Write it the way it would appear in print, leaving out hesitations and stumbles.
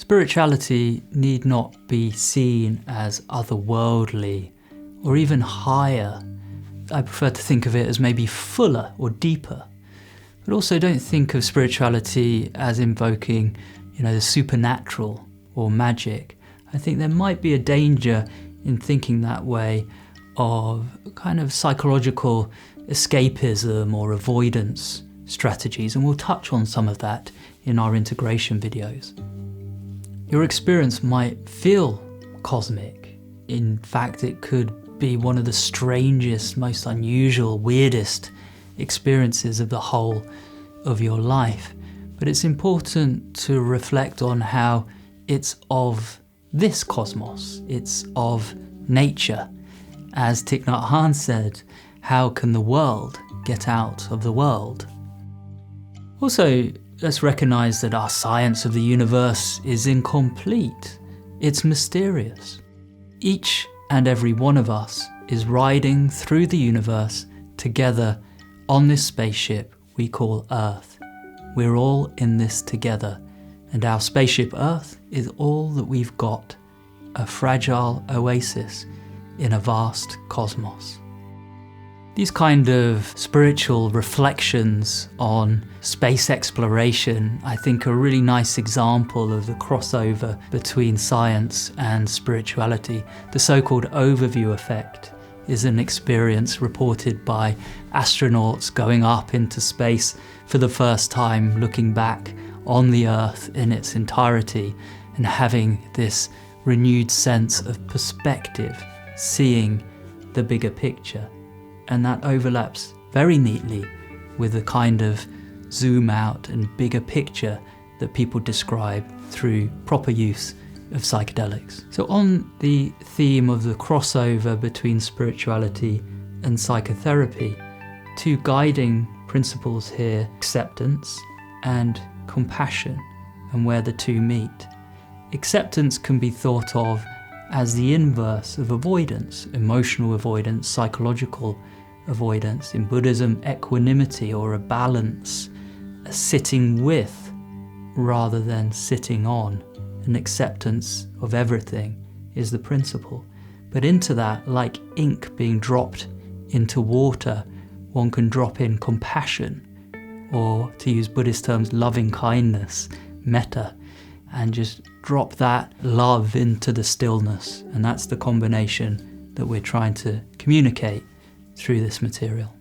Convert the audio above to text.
Spirituality need not be seen as otherworldly or even higher. I prefer to think of it as maybe fuller or deeper. But also don't think of spirituality as invoking, the supernatural or magic. I think there might be a danger in thinking that way of kind of psychological escapism or avoidance strategies, and we'll touch on some of that in our integration videos. Your experience might feel cosmic. In fact, it could be one of the strangest, most unusual, weirdest experiences of the whole of your life. But it's important to reflect on how it's of this cosmos, it's of nature. As Thich Nhat Hanh said, how can the world get out of the world? Also, let's recognize that our science of the universe is incomplete. It's mysterious. Each and every one of us is riding through the universe together on this spaceship we call Earth. We're all in this together, and our spaceship Earth is all that we've got, a fragile oasis in a vast cosmos. These kind of spiritual reflections on space exploration, I think, are a really nice example of the crossover between science and spirituality. The so-called overview effect is an experience reported by astronauts going up into space for the first time, looking back on the Earth in its entirety and having this renewed sense of perspective, seeing the bigger picture. And that overlaps very neatly with the kind of zoom out and bigger picture that people describe through proper use of psychedelics. So on the theme of the crossover between spirituality and psychotherapy, two guiding principles here: acceptance and compassion, and where the two meet. Acceptance can be thought of as the inverse of avoidance, emotional avoidance, psychological avoidance. In Buddhism, equanimity, or a balance, a sitting with rather than sitting on, an acceptance of everything is the principle. But into that, like ink being dropped into water, one can drop in compassion, or to use Buddhist terms, loving kindness, metta, and just drop that love into the stillness. And that's the combination that we're trying to communicate through this material.